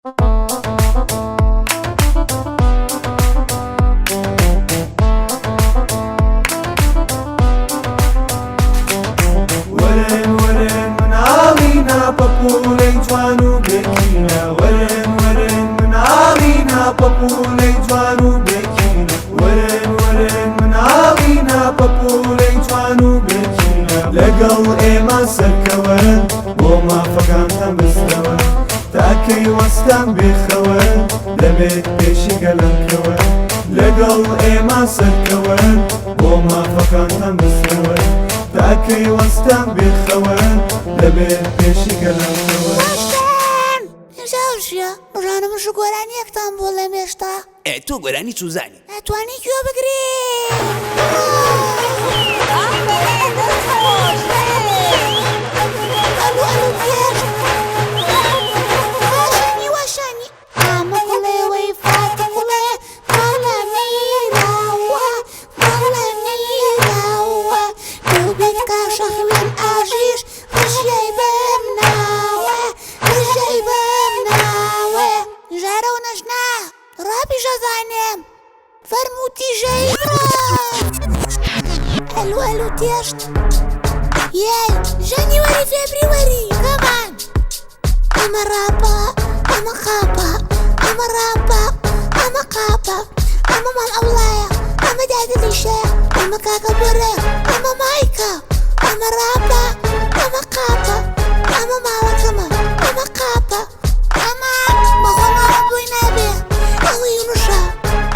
ورن ورن من عاڵینا پەپوولەی جوان و بێکینە ورن ورن من عاڵینا پەپوولەی جوان و بێکینە ورن ورن من عاڵینا پەپوولەی جوان و بێکینە لەگەڵ ئێمە سەرکەوە بۆ مافەکانتان بستەوە تاکەی وەستان بێخەوە دەبێت پێشی گەلەکەوە لەگەڵ ئێمە سەرکەوە بۆ مافەکانتان بستەوە تاکەی وەستان بێخەوە دەبێت پێشی گەلەکەوە ئێمساوشیە ڕژانمش گۆرانی یەکتان بۆ لە مێشتا تۆ گۆرانی چوزانی ئەتوانی گوێ بگری الو تيشت ياي جانيوري فبراير كمان اما رابا اما خابا اما رابا اما قابا اما مال اولايا اما داد الاشاء اما كاكا برا اما مايكا اما رابا اما قابا اما مالكما اما قابا اما مخوما ابوي نابي او ينشا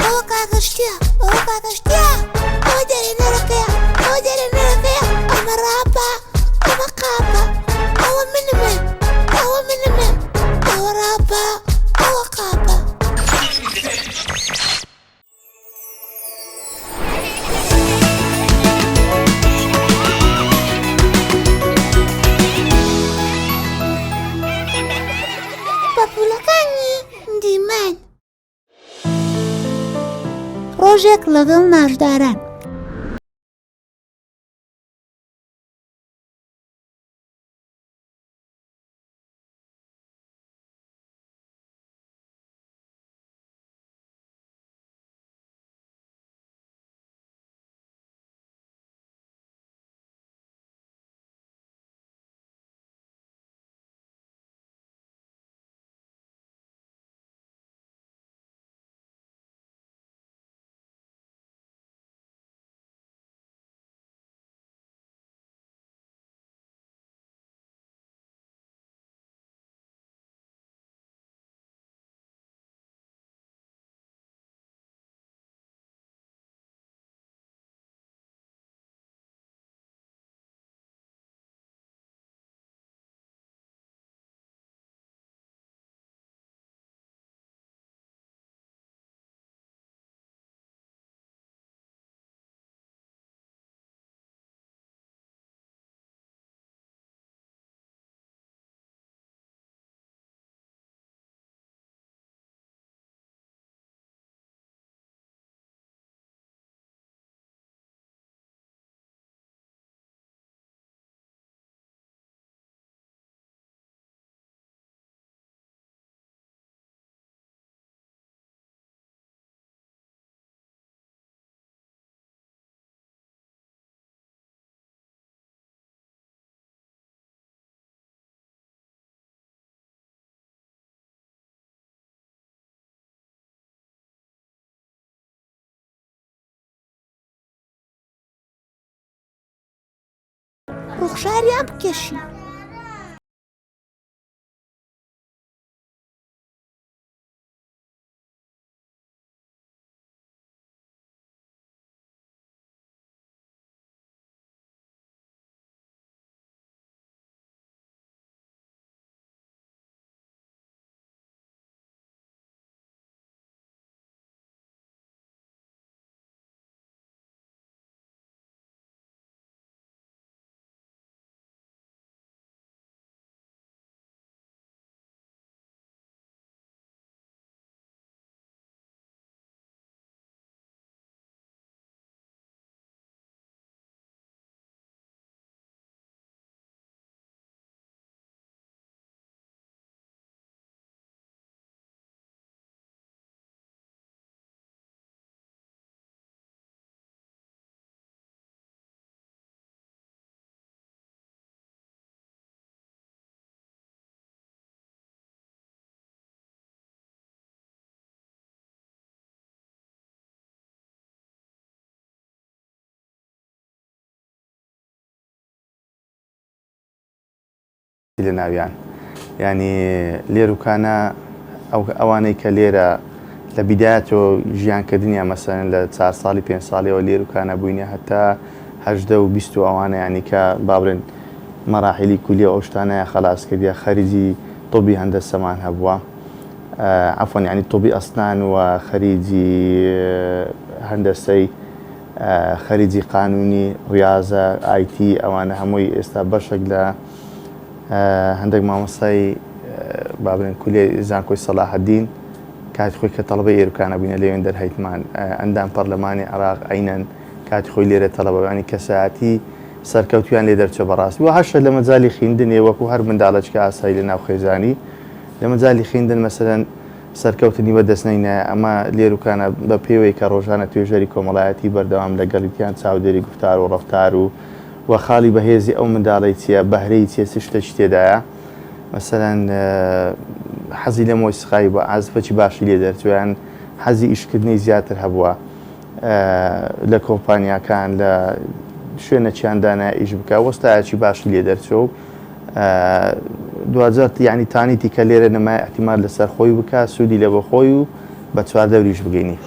او كاكا شتيا او كاكا شتيا او داري نرقيا أما رابا أما قابا أو منمن أو منمن أو رابا أو قابا پەپوولەکانی دیمەن ڕۆژێک لەگەڵ ناژداران ڕوخشاریان بکەشی لناویان ینی لێروکانە ئەوانەی کە لێرە لە بیدایەتەوە ژیانکردنیان مەسەرەن لە 4 ساڵی 5 ساڵیەوە لێروکانە بووینە هەتا 18 و 20 ئەوانە ینی کە بابرن مەراحیلی کولی ئەو شتانەیە خەلاص کردیە خەریجی طبی هەندەسەمان هەبووە عفوان ینی طبی ئەسنان و خەریجی هەندەسەی خەریجی قانونی ڕاضە ئایتی ئەوانە هەمووی ئێستا بەشێک لە هەندێک مامۆستای بابرن کولی زانکۆی سەلاحەدین کاتی خۆی کە تەڵەبەی ئێروکانە بووینە لێوێن دەرهەیتمان ئەندام پەرلەمانی عێراق عینەن کاتی خۆی لێرە تەڵەبەوانی کەسایەتی سەرکەوتویان لێ دەرچێ بەڕاستی و هەشە لە مەجای خوێندنێ وەکو هەر منداڵەچکە ئاسایی لە ناو خێزانی لە مەجای خوێندن مەسەرەن سەرکەوتنی بەدەستنینە ئەمە لێروکانە بە پێوەی کە ڕۆژانە توێژەری کۆمەڵایەتی بەردەوام لەگەڵیتیان چاودێری گفتار و ڕەفتار و خاڵی بەهێزی ئەو منداڵی چیە بەهرەی چیە شتێکی تێدایە مەسەرەن حەزی لە مۆسیقایی بە ئازفەکی باشی لێ دەرچویان حەزی ئیشکردنی زیاتر هەبووە لە کۆمپانیاکان لە شوێنە چیاندانە ئیش بکە وەستایەکی باشی لێ دەرچۆ دوجار ینی تانیتی کە لێرە نەمای احتیمال لەسەر خۆی بکە سوودی لە بۆ خۆی و بە چوار دەوریش بگەینی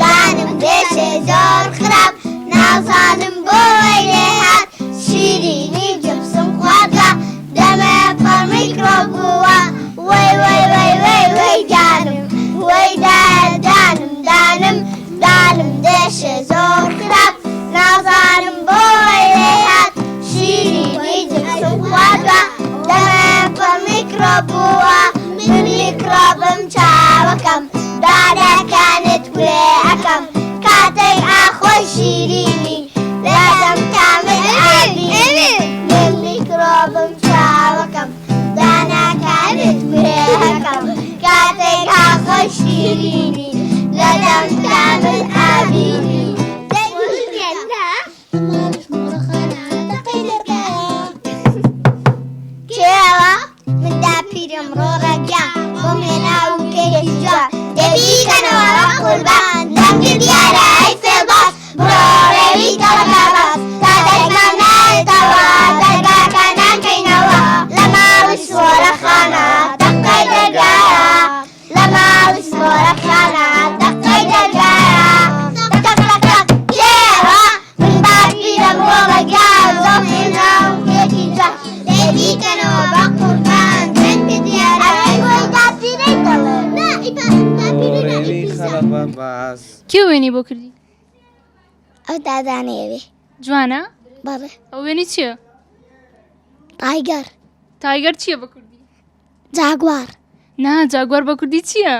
دانم دێشێ زۆر خراپ نازانم بۆی لێ هات شیرینی جبسم خواردە دەمە پەر میکرۆ بووە وەی دانم وەی دانم دێشێ زۆر خراپ نازانم بۆی لێ هات شیرینی جبسم خواردە دەمە پەر میکرۆ بووە من میکرۆبم چاوەکەم دانەکانت گوێ ئەەکەم کاتەی ئاخۆی شیرینی لازم کامل ئابی من میکرۆبم چاوەکەم دانەکانت گوێ ئەەکەم کاتەی ئاخۆی شیرینی لازم کامل ئابینی کێوە مندا پیرم ڕۆڕەگیان بۆ مێنا و کێشی جوان دەبیکەنەوە بە قوربان دەمگە دیارە ئەی فێڵباس بڕۆڕێوی دەڵەکە باس تا دەرگان نایێتەوە دەرگاکە ناکەینەوە لە ماڵی سۆرەخانە دەقەی دەرگایە لە ماڵی سۆرەخانە دەقەی دەرگایە دەقەقەق کێوە من با پیرم ڕۆڕەگیان بۆ مێنا و کێشی جوان دەبیکەنەوە بە قوربان دەمگە دیارە کێ وێنی بۆ کردی؟ ئەو دادانەیەوێ جوانە؟ بەڵێ ئەو وێنی چییە؟ تایگەر تایگەر چییە بە کوردی؟ جاگوار نا جاگوار بە کوردی چییە؟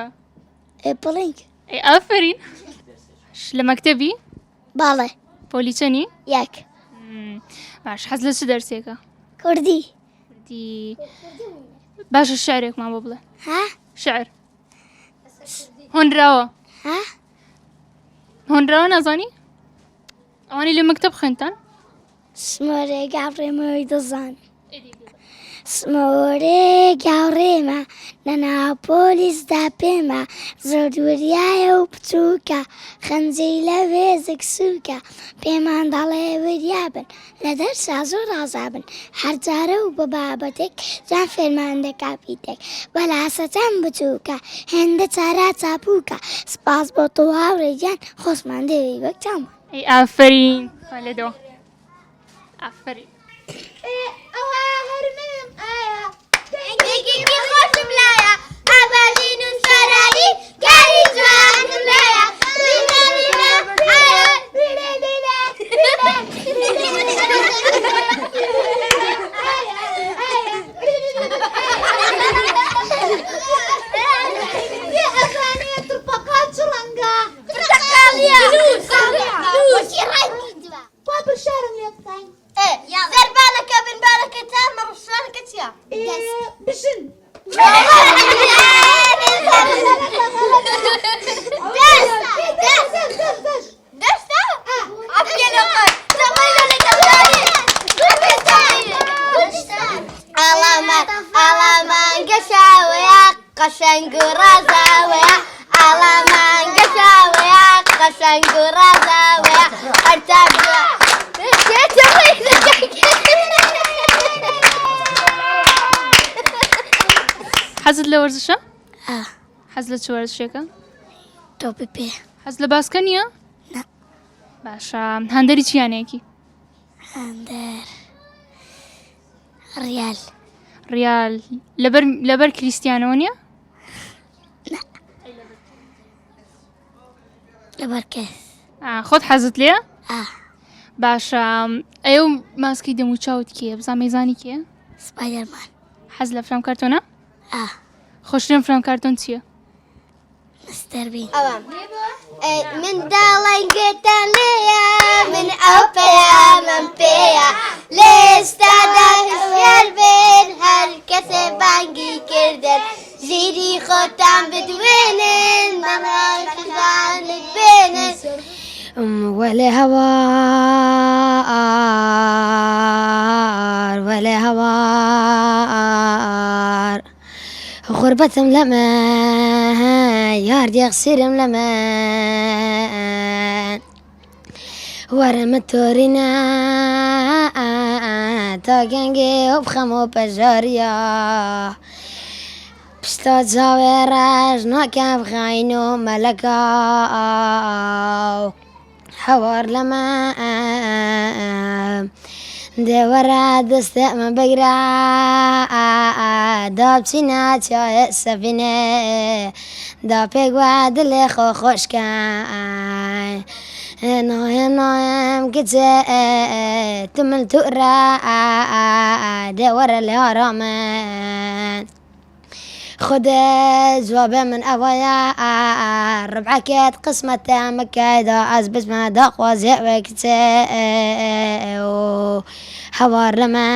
پڵنگ ئەی ئافرین لە مەکتەبی؟ باڵێ پۆلی چەنی؟ یەک باش حەز لە چ دەرسێکە؟ کوردی کوردی باشە شعرێکمان بۆ بڵێ ها شعر هۆنراوە ها هۆنراوە نازانی؟ ئەوانی لە مەکتەب خوێنتان؟ سمۆرێ گاڕێمەوەی دەزان سمۆرێ گاڕێمە لە ناپۆلیسدا پێمە زۆر دووریایە و بچووکە خەنجەی لەوێ زگسووکە پێمان دەڵێ وریابن لە دەرسا زۆر ئازابن هەرجارە و بە بابەتێک جان فێرمان دەکا پیتێک بەلاسەچەم بچووکە هێندە چارا چاپووکە سپاس بۆ تۆ هاوڕێجان خۆشمان دەوێ وەک چامان ئەی ئافرین لێدەوە ئافرین ئەوە هەرمنم ئایا دەنگێکی خۆشم لایە ئابادین و سەرایی گاری جوانم لایە زربالەکە بنبالەکە تامە ڕوشانەکە چییە؟ بشن ئاڵامان گەشاوەیە قەشەنگ و ڕازاوەیە ئاڵامان گەشاوەیە قەشەنگ و ڕازاوەیە هەرتا حەزت لە وەرزشە؟ حەز لە چ وەرزشێکە؟ تۆپی پێ حەز لە باسکە نییە؟ نە. باشە هەندەری چیانەیەکی؟ هەندەر ڕیال ڕیال لەبەر کریسیانەوە نییە؟ لەبەر کەس خۆت حەزت لێە؟ ئا باشە ئەو ماسکی دەم و چاوت کێ بزان مەیزانی کێ؟ سپایدەرمان حەز لە فرام کارتۆنە؟ ئا خۆشترین فرام کارتۆن چییە؟ مستەر بین من داڵنگتان لێیە من ئەو پەیامەم پێیە لێستادا هەسیار بێن هەر کەسێ بانگی کردن ژیری خۆتان بدوێنن بەمڕای خزانت بێنن وەلێ هەوار وەلێ هەوار غربەتم لەمە یار دێخسیرم لەمە وەرمە تۆرینە تا گەنگێ و بخەمە و پەژاریە پشتا چاوێ ڕەش ناکە بخاین و مەلەکە هەوار لەمە دێوەرە دەستەمە بەگرە دا بچینە چایە سەفینێ دا پێگوە دلێ خۆ خۆشکە نایم کچێ تمل توورە دێوەرە لێ ئارامن خودێ جوابێ من ئەوەیە ڕبعەکێت قسمەتە مەکایدا ئەس بچمە داخوازێ وێ کچێ هەوار لەمە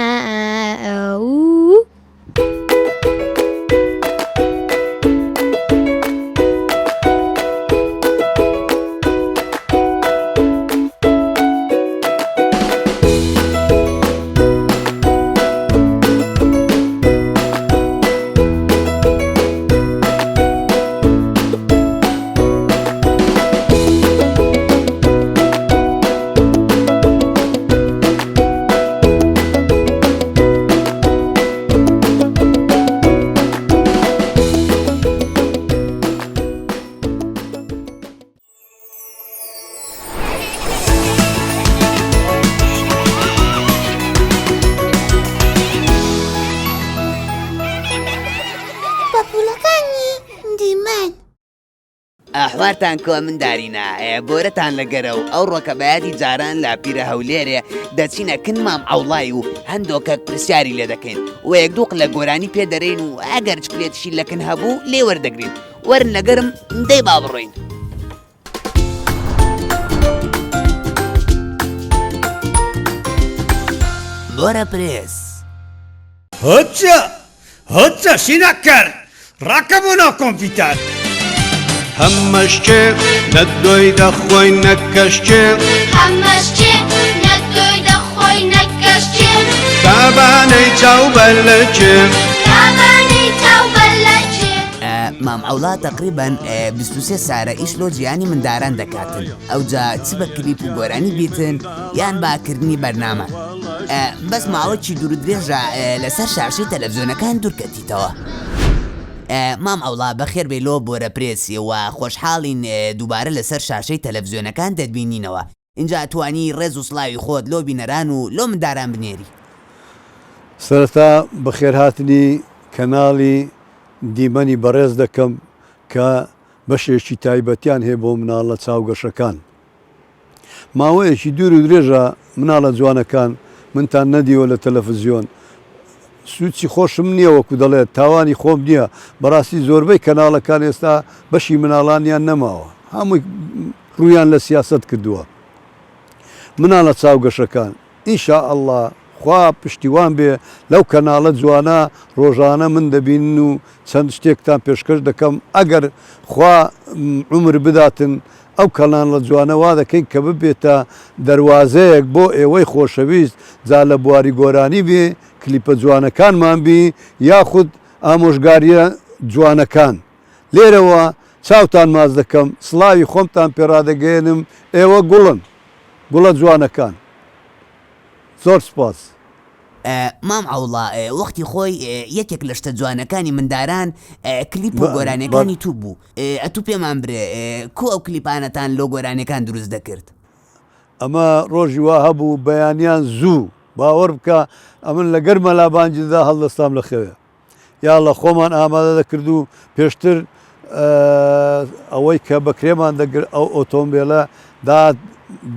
پەپوولەکانی دیمەن ئاحوارتان کۆ من دارینە بۆرەتان لەگەرە و ئەو ڕۆکەبایەتی جاران لا پیرە هەولێرێ دەچینە کن مام ئەوڵای و هەندۆکە پرسیاری لێ دەکەین و یەکدوق لە گۆرانی پێ دەرێن و ئەگەر چکلێتشی لەکن هەبوو لێ وەردەگرین وەرن لەگەرم دەی با بڕۆین بۆرە پرێس هۆچە شینەکەر ڕاکەبوونەوە کۆمپیوتەر هەمەشکێ لە دۆی دەخۆی نەکەشکێ هەمەشکێ نەتۆی دەخۆی نەکەشکێ تابانەی چاو بەلەکێ تابانەی چاو بەلەکێ مام ئەوڵا تقریبان 23 سارە ئیش لۆ جیانی منداران دەکاتن ئەوجا چ بە کلیپ و گۆرانی بیتن یان باکردنی بەرنامە بەس ماوەکی دوور درێژە لەسەر شاشەی تەلەڤیزۆنەکان دوورکەتیتەوە مام ئەوڵا بەخێر بێ لۆ بۆرە پرێسیەوە خۆشحاڵین دووبارە لەسەر شاشەی تەلەڤیزۆنەکان دەتبینینەوە اینجا توانی ڕێز و سڵاوی خۆت لۆ بینەران و لۆ منداران بنێری سەرەتا بەخێرهاتنی کەناڵی دیمەنی بەڕێز دەکەم کە بەشێکی تایبەتیان هەیە بۆ مناڵە چاوگەشەکان ماوەیەکی دوور و درێژە مناڵە جوانەکان منتان نەدیوە لە تەلەڤیزیۆن سوچی خۆشم نییە وەکو دەڵێت تاوانی خۆم نییە بەڕاستی زۆربەی کەناڵەکان ئێستا بەشی مناڵانیان نەماوە هەمووی ڕوویان لە سیاست کردووە مناڵە چاوگەشەکان ئینشاءالله خوا پشتیوان بێ لەو کەناڵە جوانە ڕۆژانە من دەبینن و چەند شتێکتان پێشکەش دەکەم ئەگەر خوا عمر بداتن ئەو کەناڵە جوانەوا دەکەین کە ببێتە دەواازەیەک بۆ ئێوەی خۆشەویست جا لە بواری گۆرانی بێ کلیپە جوانەکانمان بی یاخود ئامۆژگاریە جوانەکان لێرەوە چاوتان ماز دەکەم سڵاوی خۆمتان پێڕادەگەێنم ئێوە گوڵن گوڵە جوانەکان زۆر سپاس مام عوڵا وەختی خۆی یەکێک لە شتە جوانەکانی منداران کلیپ و گۆرانەکانی تو بوو. ئەتوو پێمان برێ کو ئەو کلیپانەتان لۆ گۆرانەکان دروست دەکرد؟ ئەمە ڕۆژی وا هەبوو بەیانیان زوو باوەڕ بکە ئەمن لە گەرمە لابانجیدا هەڵدەستام لە خەوێ یا لە خۆمان ئامادە دەکرد و پێشتر ئەوەی کە بەکرێمان دەگر ئەو ئۆتۆمبیلە دا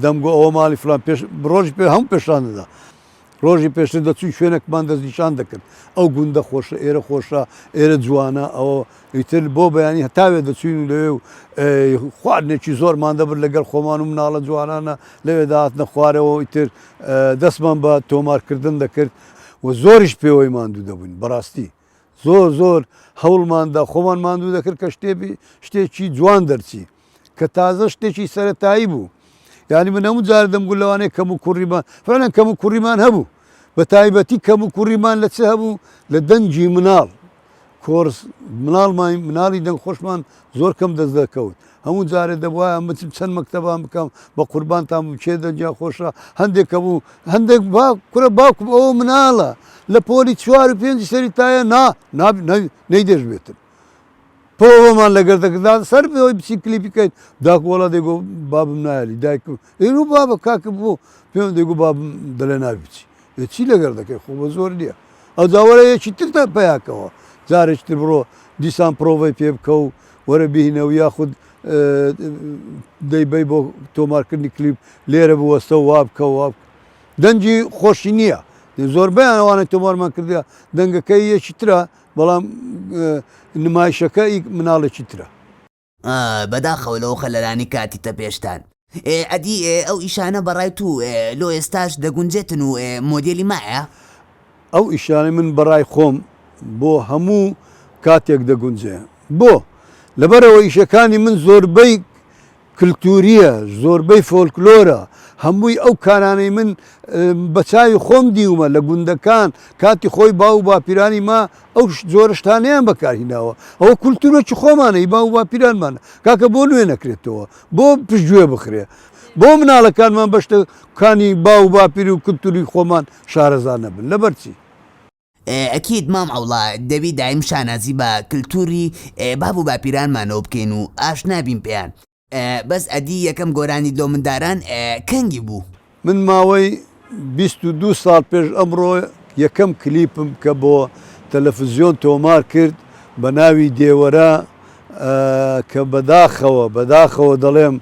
دەمگۆ ئەوە ماڵی فلان ڕۆژی پێ هەموو پێشان دەدا ڕۆژی پێشتر دەچووی شوێنێکمان دەستنیشان دەکرد ئەو گوندە خۆشە ئێرە خۆشە ئێرە جوانە ئەوە ئیتر بۆ بەیانی هەتاوێ دەچوین و لەوێ و خواردنێکی زۆرمان دەبر لەگەڵ خۆمان و مناڵە جوانانە لەوێ داهاتنە خوارەوە ئیتر دەستمان بە تۆمارکردن دەکرد و زۆریش پێوەی ماندوو دەبووین بەڕاستی زۆر هەوڵماندا خۆمان ماندوو دەکرد کە شتێکی جوان دەرچی کە تازە شتێکی سەرەتایی بوو. یعنی من هەموو جارە دەمگوت لەوانەیە کەم و کوڕیمان فعلەن کەم و کوڕیمان هەبوو بە تایبەتی کەم و کوڕیمان لە چ هەبوو لە دەنجی مناڵ کۆرس مناڵی دەنگ خۆشمان زۆر کەم دەست دەکەوت هەموو جارێ دەبواە بچم چەند مەکتەبان بکەم بە قوربانتان بچێ دەنجیا خۆشە هەندێکە بوو هەندێک کوڕە باوکم ئەوە مناڵە لە پۆلی 4 و 5 سەریتایە نەیدێش بێتن پۆوەمان لەگەر دەکردا سەر بەوەی بچی کلیپی کەیت داک وەڵا دەیگۆ بابم نایلی دایکم ئێرو بابە کاکە بۆ پێم دەیگو بابم دەڵێ نابی بچی چی لەگەر دەکەی خۆ بە زۆر نییە ئەو جاوەرە یەکی ترتە پیاکەوە جارێکتر بڕۆ دیسان پرۆڤی پێ بکە و وەرە بهینەوە یاخود دەیبەی بۆ تۆمارکردنی کلیپ لێرە بوەستە و وا بکە دەنجی خۆشی نییە زۆربیان ئەوانە تۆمارمان کردیا دەنگەکەی یەکی ترە بەڵام نمایشەکە مناڵێکی ترە بەداخەوە لەو خەلەرانی کاتیتە پێشتان ئەدی ئەو ئیشانە بەڕای تو لۆ ئێستاش دەگونجێتن و مۆدیێلی مایە؟ ئەو ئیشانەی من بەڕای خۆم بۆ هەموو کاتێک دەگونجێ بۆ لەبەرەوە ئیشەکانی من زۆربەی کللتوریە زۆربەی فۆلکلۆرە هەمووی ئەو کارانەی من بە چاوی خۆم دیومە لە گوندەکان کاتی خۆی باو و باپیرانی ما ئەو جۆرەشتانیان بەکارهیناوە ئەوە کولتورۆکی خۆمانەی باو و باپیرانمانە کاکە بۆ نوێ نەکرێتەوە بۆ پشتگوێ بخرێ بۆ مناڵەکانمان بەشتەکانی باو و باپیری و کولتوری خۆمان شارەزار نەبن لەبەرچی ئەکیید مام عوڵا دەبی دایم شانازی بە کللتوری باب و باپیرانمانەوە بکەین و ئاشنابین پێیان بەس ئەدی یەکەم گۆرانی دۆ منداران کەنگی بوو من ماوەی 22 ساڵ پێش ئەمڕۆ یەکەم کلیپم کە بۆ تەلەڤیزیۆن تۆمار کرد بە ناوی دێوەرە کە بەداخەوە دەڵێم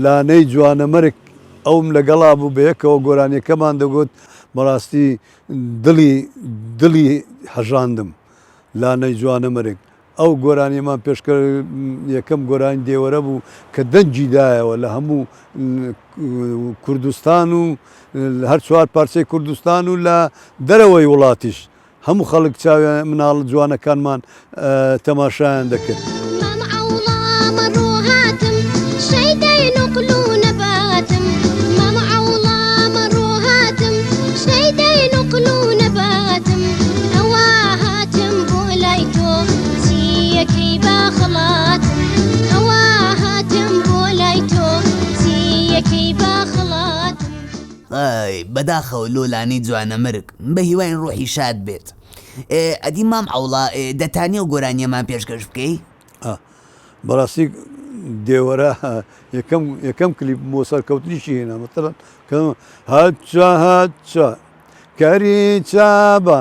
لانەی جوانەمەرگ ئەوم لەگەڵا بوو بە یەکەوە گۆرانیەکەمان دەگوت بەڕاستی دڵی هەژاندم لانەی جوانەمەرگ ئەو گۆرانیەمان پێشکە یەکەم گۆرانی دێوەرە بوو کە دەنجیدایەوە لە هەموو کوردستان و هەر 4 پارچەی کوردستان و لە دەرەوەی وڵاتیش هەموو خەڵک چاویان مناڵ جوانەکانمان تەماشایان دەکرد بەداخەوە لۆلانی جوانەمەرگ بە هیواین ڕۆحی شاد بێت ئەدی مام عوڵا دەتانی و گۆرانیەمان پێشکەش بکەی؟ بەڕاستی دێوەرە یەکەم کلیپ بۆ سەرکەوتنیشی هێنا مەتەڵەن هەچە کەری چابە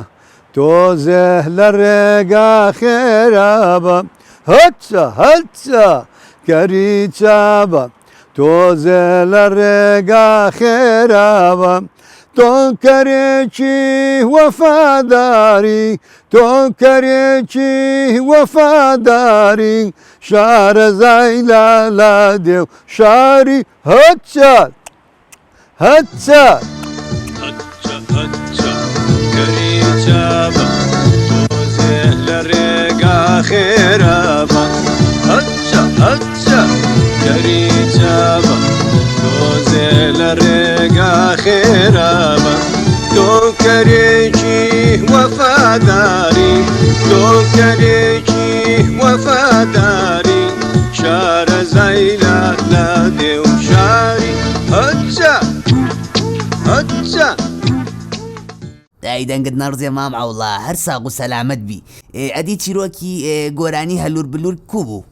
تۆزێ لە ڕێگا خێرابە هەچە کەری چابە تۆزێ لە ڕێگا خێرابە تۆ کەرێکی وەفاداری شارەزای لا دێو شاری هەچە کەری چابە تۆزێ لە ڕێگا خێرابە هەچە کەری چابە تۆزێ لە ڕێگا خێرابە تۆ کەرێکی وەفاداری شارەزای لا دێو شاری هەچە دای دەنگت نەڕزێ مام ئەوڵا هەر ساغ و سەلامەت بی ئەدی چیرۆکی گۆرانی هەلوور بلوور کوو بوو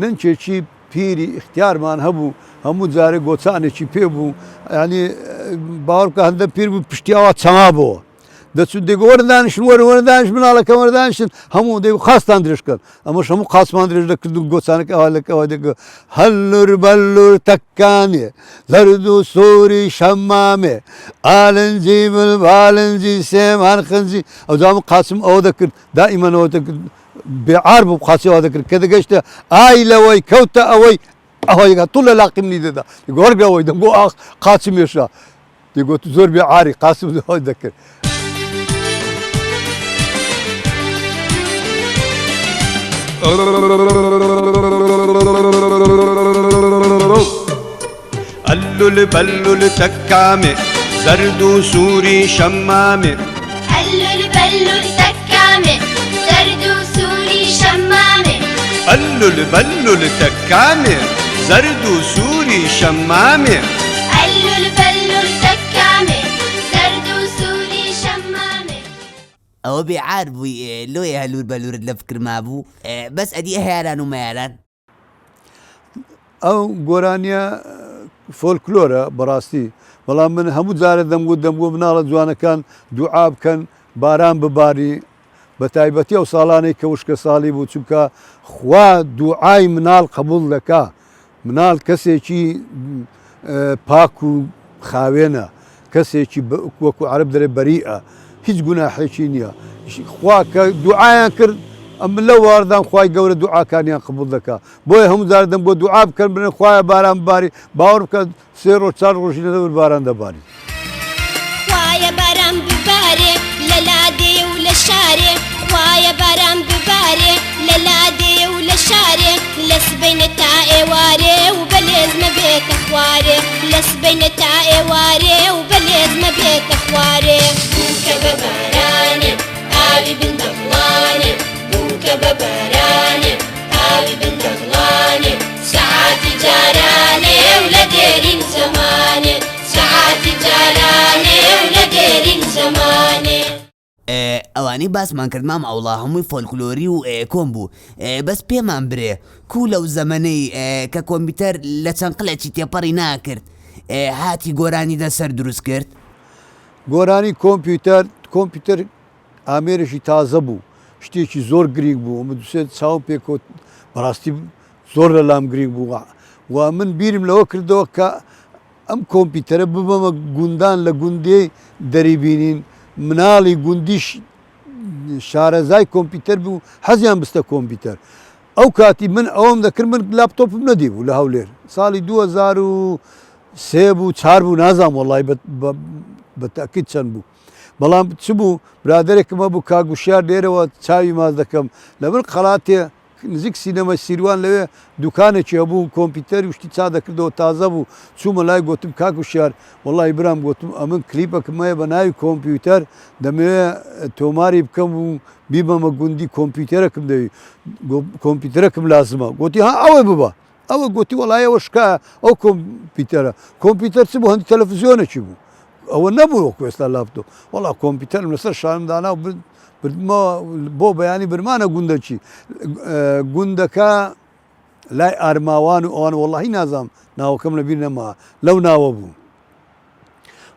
ننچێکی پیری اختیارمان هەبوو هەموو جارێک گۆچانێکی پێ بوو ینی باوەڕکە هەندە پیر بوو پشتیاوە چەما بۆ دەچوو دێگە وەردانشن وەردانش مناڵەکە وەردانشن هەموو دێ خاستان درێژکەن ئەمەش هەموو قاسمان درێژ دەکرد و گۆچانەکە ئەوالەکەەوە دەگە هەلور بەلور تەکانێ زەرد و سووری شەمامێ ئالنجی بالبالنجی سێمان خنجی ئەو جامە قاسم ئەوە دەکرد دائیمەنەوە دەکرد بێعار بوو قاسیەوە دەکرد کە دەگەشتە ئای لەوەی کەوتە ئەوەی ئەوەیگە توو لە لاقیمنی دەدا گۆرگەوەی دەنگۆ قاچمێشە دەگوت زۆر بێعاری قاسم ئەوەی دەکرد اللل بلل تكامي زرد سوري شمامي اللل بلل تكامي زرد سوري شمامي اللل بلل تكامي زرد سوري شمامي اللل بلل تكامي زرد سوري شمامي ئەوە بێعار بووی لۆیە هەلوور بەلورت لە فکر مابوو بەس ئەدی هەیاران و مەیاران ئەو گۆرانیە فۆلکلۆرە بەڕاستی بەڵام من هەموو جارە دەمگوت مناڵە جوانەکان دوعا بکەن باران بباری بە تایبەتی ئەو ساڵانەی کە وشکە ساڵی بوو چونکە خوا دوعای مناڵ قبول دەکا مناڵ کەسێکی پاک و خاوێنە کەسێکی وەکو عەرەب دەرێ بەریئە هیچ گوناحێکی نییە خوا کە دوعایان کرد ئەم لەو واردان خوای گەورە دوعاکانیان قبول دەکا بۆیە هەموو جار دەم بۆ دوعا بکەن بنێ خوایە باران بباری باوەڕ بکە 3 ڕۆژ 4 ڕۆژی لەدەور باران دەباری خوایە باران ببارێ لە لادێ و لە شارێ خوایە باران ببارێ لە لادێ و لە شارێ لە سبەینە تا ئێوارێ و بەلێز مەبێتە خوارێ لە سبەینە تا ئێوارێ و بەلێز مەبێتە خوارێ بووکە بە بارانێ ئاوی بندەڵانێ بووکە بە بارانێ ئاوی بندەڵانێ سەعاتی جارانێ و لە دێرین زەمانێ سەعاتی جارانێ و لە دێرین زەمانێ ئەوانەی باسمان کرد مام ئەوڵا هەمووی فۆلکلۆری و کۆم بوو بەس پێمان برێ کوو لەو زەمەنەی کە کۆمپیوتەر لە چەند قلەکی تێپەڕی ناکرد هاتی گۆرانی دەسەر دروست کرد گۆرانی کۆمپیوتەر ئامێرێکی تازە بوو شتێکی زۆر گرنگ بوو ئەمە دووسێت چاوم پێکۆت بەڕاستی زۆر لە لام گرنگ بوو و من بیرم لەوە کردەوە کە ئەم کۆمپیوتەرە ببەمە گوندان لە گوندەی دەریبینین مناڵی گوندیش شارەزای کۆمپیوتەر بوو حەزیان بستە کۆمپیوتەر ئەو کاتی من ئەوم دەکرد من لاپتۆپم نەدی بوو لە هەولێر ساڵی 2003 بوو 4 بوو نازام وەڵی بەتاکید چەند بوو بەڵام چ بوو برادێکمە بوو کاگوشیار لێرەوە چاوی ماز دەکەم لە من قەڵاتێ نزیک سینەمە سیروان لەوێ دوکانێکی هەبوو کۆمپیوتەری وشتی چا دەکردەوە تازە بوو چوومە لای گوتم کاگوشیار وەڵی برام گوتم ئەمن کلیپەکەمەیە بە ناوی کۆمپیوتەر دەمەوێت تۆماری بکەم و بیبەمە گوندی کۆمپیوتەرەکەم دەوی کۆمپیوتەرەکەم لازمە گوتی ها ئەوە ببە ئەوە گوتی وەڵایەوە شکایە ئەو کۆمپیوتەرە کۆمپیوتەر چ بوو هەندی تەلەڤیزیۆنێکی بوو ئەوە نەبوو وەکو ئێستا لاپتۆپ وەڵا کۆمپیوتەرم لەسەر شانمدانا و بردمەوە بۆ بەیانی برمانە گوندەچی گوندەکە لای ئارماوان و ئەوان وەڵی نازام ناوەکەم لەبیر نەما لەو ناوە بوو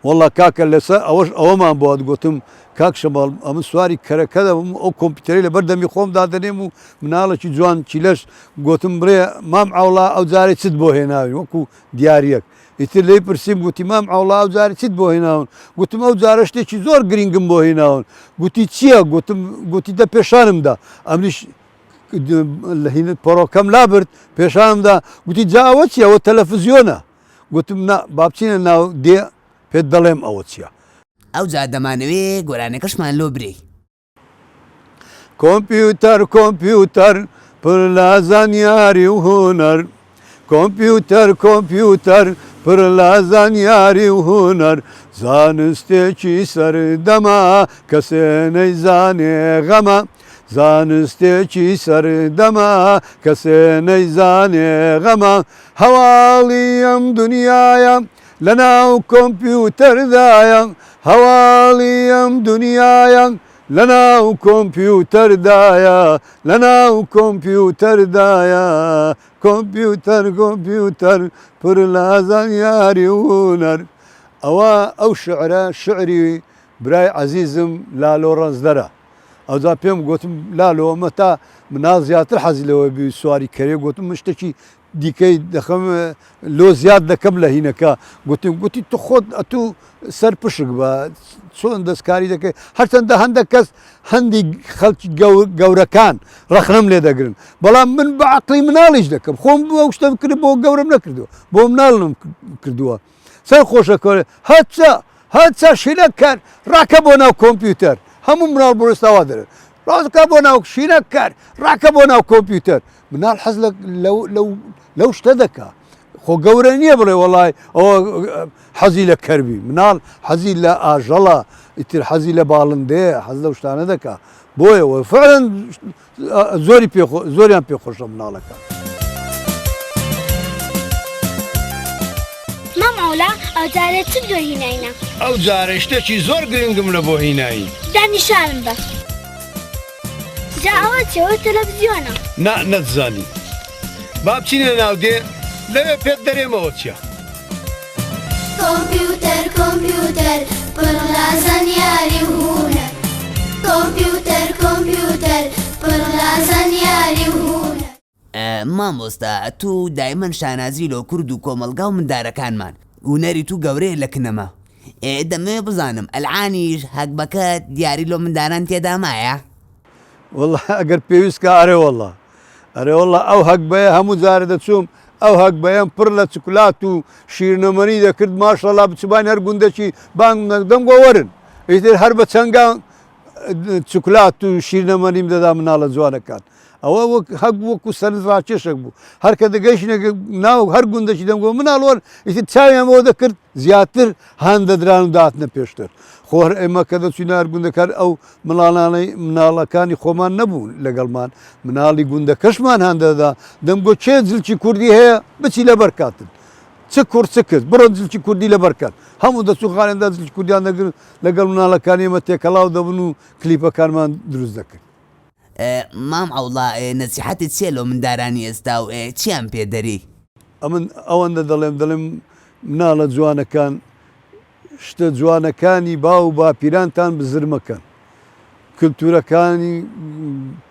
وەڵا کاکە لەسەر ئەوەمان بۆ گوتم کاک شەماڵ ئەمە سواری کەرەکە دەبم ئەو کۆمپیوتەری لە بەردەمی خۆم دادەنێم و مناڵێکی جوان چیلەش گوتم بڕێ مام ئەوڵا ئەو جارێ چت بۆ هێناوی وەکو دیارەک ئیتر لێی پرسییم گوتی مام ئەوڵا ئەو جارێ چیت بۆ هێناون گوتم ئەو جارە شتێکی زۆر گرنگم بۆ هێناون گوتی چییە گوتی دە پێشانمدا ئەمریش پۆڕۆکەم لابرد پێشانمدا گوتی جاوە چیە ئەوە تەلەڤیزیۆنە گوتم با بچینە ناو دێ پێت دەڵێم ئەوە چییە ئەو جا دەمانەوێ گۆرانەکەشمان لۆ برێ کۆمپیوتەر پر لە زانیاری و هونەر کۆمپیوتەر پر لە زانیاری و هونەر زانستێکی سەردەما کەسێ نەیزانێ غەمە زانستێکی سەردەما کەسێ نەیزانێ غەمە هەواڵی ئەم دنیاە لەناو کۆمپیوتەردایە هەواڵیم دنیایە لەناو کۆمپیوتەردایە لەناو کۆمپیوتەردایە کۆمپیوتەر پر لە زانیاری هونەر ئەوە ئەو شعرە شعری برای عەزیزم لالۆ ڕەنزدەرە ئەوجا پێم گوتم لالۆ ئەمە تا مناڵ زیاتر حەزی لەوە بی سواری کەرێ گوتم من شتێکی دیکەی دەخەم لۆ زیاد دەکەم لە هینەکە گوتی تو خۆت ئەتوو سەر پشک بە چۆن دەستکاری دەکەی هەرچەندە هەندێک کەس هەندی خەڵکی گەورەکان ڕەخنەم لێ دەگرن بەڵام من بە عەقڵی مناڵیش دەکەم خۆم ئەو شتە کرد بۆ گەورەم نەکردووە بۆ مناڵم کردووە سەر خۆشە کۆرە هەچە شیرە کار ڕاکە بۆ ناو کۆمپیوتەر هەموو مناڵ بۆستاوا دەرێت ڕاستکە بۆ ناو شیرە کار ڕاکە بۆ ناو کۆمپیوتەر مناڵ حەز لەو شتە دەکا خۆ گەورە نییە بڵێ وەڵای ئەوە حەزی لە کەربی مناڵ حەزی لە ئاژەڵە ئیتر حەزی لە باڵندەیە حەز لەو شتانە دەکا بۆیەوە فعلەن زۆریان پێخۆشە مناڵەکە مامەولا ئەو جارێت چ دۆ هیناینە ئەو جارە شتێکی زۆر گرنگم لە بۆ هینایی دانیشانم بە جا ئەوە چێوە تەلەڤیزیۆنە نەتزانی با بچینە ناو دێ لەوێ پێت دەرێمەوە چییە کۆمپیوتەر پڕ لە زانیاری هونەر کۆمپیوتەر پڕ لە زانیاری هونەر مامۆستا تو دایمەن شانازی لۆ کورد و کۆمەلگا و مندارەکانمان هونەری تو گەورەیە لە کنەمە دەمەوێ بزانم ئەلعانیش هەکبەکەت دیاری لۆ منداران تێدا مایە والله ئەگەر پێویستکە ئەرێ وەڵڵا ئەو هەکبەیە هەموو جارە دەچووم ئەو هەکبەیەم پڕ لە چکلات و شیرنەمەری دەکرد ماشەڵا بچبان هەر گوندەکی بانگ دەم گۆوەرن ئیتر هەر بە چەنگان چکلات و شیرنەمەریم دەدا مناڵە جوانەکان ئەوە هەک وەکو سەرنجڕاکێشێک بوو هەرکە دەگەیشتێک ناو هەر گوندەکی دەمگۆ مناڵوەر ئیتر چاویانەوە دەکرد زیاتر هەان دەدران و داتنە پێشتر خۆر ئێمە کە دەچوینە هەر گوندەکان ئەو مناڵەکانی خۆمان نەبوون لەگەڵمان مناڵی گوندەکەشمان هەندەدا دەمگۆ چێ جلکی کوردی هەیە بچی لە بەرکاتن چ کوڕ چ کرد بڕۆ جلکی کوردی لە بەرکات هەموو دەچوو خانێندا جلکی کوردیان دەگرن لەگەڵ مناڵەکانی ئێمە تێکەڵاو دەبن و کلیپەکانمان دروست دەکرد مام ئەوڵا نەسیحەتی چیە لەو مندارانی ئێستا و چیان پێدەری ئەمن ئەوەندە دەڵێم مناڵە جوانەکان شتە جوانەکانی باو و باپیرانتان بزر مەکەن کللتورەکانی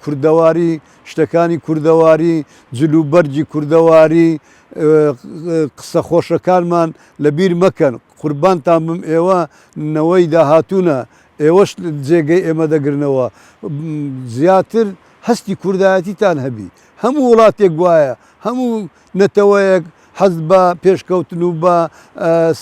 کوردەواری شتەکانی کوردەواری جلوبەرجی کوردەواری قسە خۆشەکانمان لەبیر مەکەن قوربانتان بم ئێوە نەوەی داهاتوونە ئێوەش جێگەی ئێمە دەگرنەوە زیاتر هەستی کوردایەتیتان هەبی هەموو وڵاتێک وایە هەموو نەتەوەیەک حەز بە پێشکەوتن و بە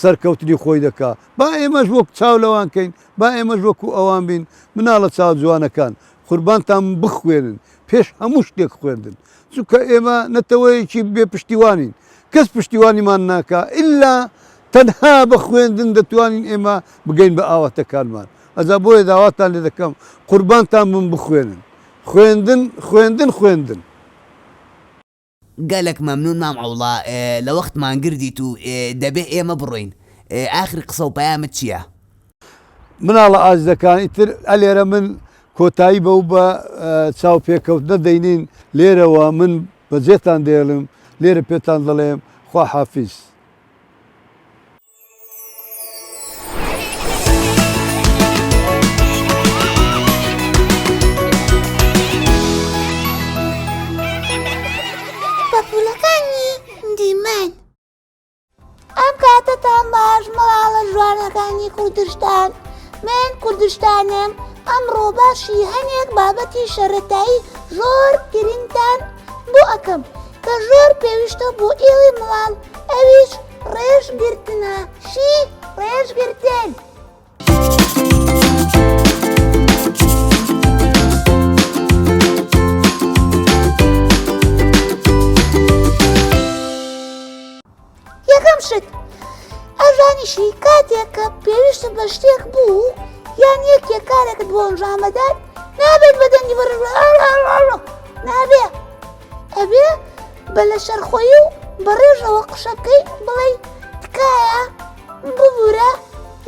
سەرکەوتنی خۆی دەکا با ئێمەش وەک چاو لەوانکەین با ئێمەش وەکو ئەوان بین مناڵە چاو جوانەکان قوربانتان بخوێنن پێش هەموو شتێک خوێندن چونکە ئێمە نەتەوەیەکی بێ پشتیوانین کەس پشتیوانیمان ناکا ئللا تەنها بە خوێندن دەتوانین ئێمە بگەین بە ئاواتەکانمان ئەجا بۆیە داواتان لێ دەکەم قوربانتان بم بخوێنن خوێندن گەلێک مەمنون مام ئەوڵا لە وەختمان گردیت و دەبێ ئێمە بڕۆین ئاخری قسە و پەیامت چییە مناڵە ئازیزەکان ئیتر ئەلێرە من کۆتایی بە و بە چاو پێکەوتنە دەینین لێرەوە من بەجێتان دێڵم لێرە پێتان دەڵێم خوا حافیز پەپولەکانی دیمەن ئەم کاتتان باش مەڵاڵە جوانەکانی کوردستان من کوردستانم ئەمڕۆ باشی هەنێک بابەتی شەرەتایی زۆر گرنگتان بۆ ئەەکەم کە زۆر پێویستە بۆ ئێوەی مڵال ئەویش ڕێژگرتنە شی ڕێژگرتن یەکەم شت ئەژانیشی کاتێک کە پێویستە بە شتێک بوو یان یەکێک کارێکت بۆ ئەنجامەدات نابێت بەدەنگی نابێ ئەبێ بە لە شەرخۆیی و بەڕێژەوە قشەکەی بڵێ تکایە ببوورە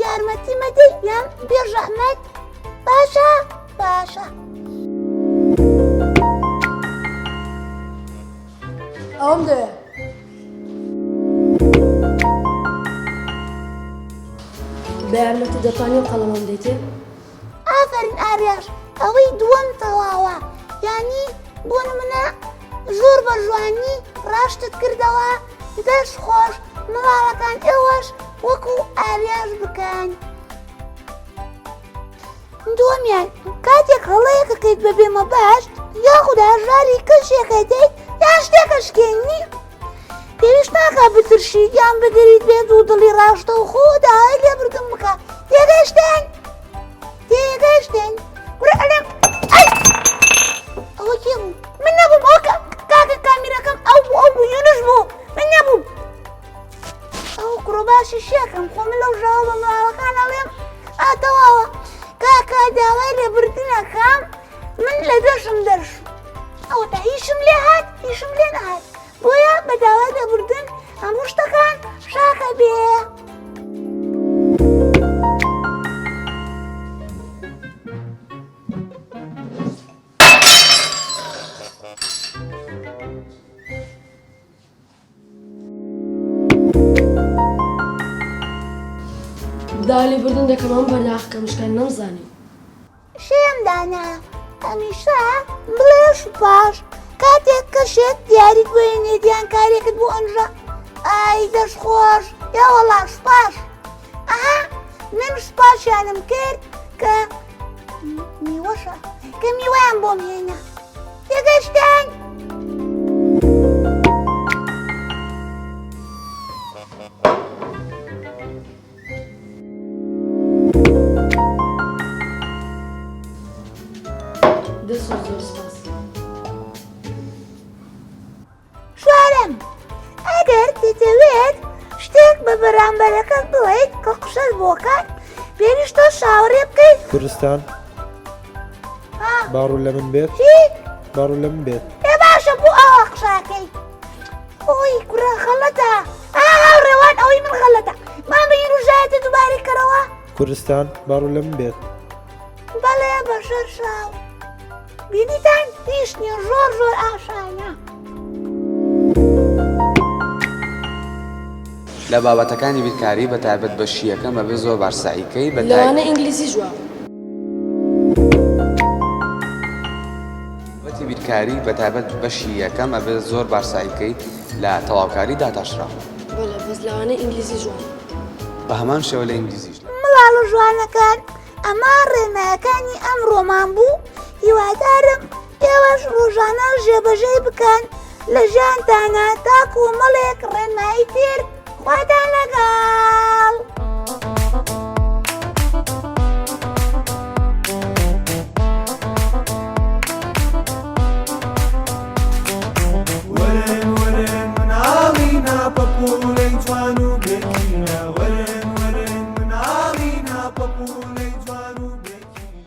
یارمەتی مەدەی یان بێژەحمەت باشە باشە ئەوم دەیە بە یارمەتی دەتوانێت قەڵەمەم دەیتێ ئافرین ئاریاش ئەوەی دووەم تەواوە یانی بۆ نمونە زۆر بە جوانی ڕاشتت کردەوە دەست خۆش مڵاڵەکان ئێوەش وەکو ئاریاش بکەن دووەمیان کاتێک هەڵەیەکەکەیت بەبێمە باشت یاخودا ژاری کەشێکەکەیت یان شتێکە شکێنی پێویست ناکە بترشیت یان بگریت بێت و دڵی ڕاشتە و خۆ داوای لێبردن بکە تێگەیشتین تێگەیشتین ورەلێم ئەی ئەوە کێ بوو من نەبووم ئەوە کاکە کامیرەکەم ئەو بوو ئەو بوو یونس بوو من نەبووم ئەو کوڕۆباشی شێکم خۆ من لەو ژاوە بە مڵاوەکان ئەڵێم ئاتەواوە کاکە داوای لێبردنەکەم من لە دەشم دەرش ئەوە تا هیچم لێ هات هیچم لێ نەهات بۆیە بە داوای لێبردن هەموو شتەکان شاکە بێ دالی بردن دەکەم ئەم بەلاخەکەم شکان نەمزانی شێم دانا هەمیشە بڵێ سوپاش کاتێک کەشێک دیاریت بۆ هێنێتیان کارێکت بۆ ئەنجا ئای دەست خۆش یا وەڵا سوپاش ئەها من سوپاشیانم کرد کە میوەشە کە میوەیان بۆم هێنا تێگەشتین دەست زۆر سپاس شوارم ئەگەر دەتەوێت شتێک بە بەرامبەرەکەت بڵێیت کە قسەت بۆکات پێویستە شاوەڕێ بکەیت کوردستان باڕوو لە من بێت چی؟ باڕوو لە من بێت ئێ باشە بۆ ئەوە قساکەی ئۆی کوڕە خەڵەتە ڕێوان ئەوەی من خەڵەتە مامە یروژایەتە دووبارەی کەرەوە کوردستان باڕوو لە من بێت بەڵێ بەشەر شاو بینیتان هیچ نییە زۆر زۆر ئاشانە لە بابەتەکانی بیرکاری بە تایبەت بە شیەکەم ئەبێ زۆر بارساییکەی بە لەوانە ئینگلیزی ژوا بابەتی بیرکاری بە تایبەت بە شیەکەم ئەبێ زۆر بارساییکەی لە تەواوکاری داتاشرا بەڵێ بەس لەوانە ئینگلیزی ژوا بە هەمان شێوە لە ئینگلیزیش مڵاڵ و جوانەکان ئەمە ڕێنمایەکانی ئەمڕۆمان بوو هیوادارم ئێوەش ڕۆژانە ژێبەژێی بکەن لە ژیانتانە تاکو مەڵێک ڕێنمایی تر خواتان لەگەڵ وەرن وەرن مناڵینا پەپوولەی جوان و بێکینە وەرن وەرن مناڵینا پەپوولەی جوان و بێکینە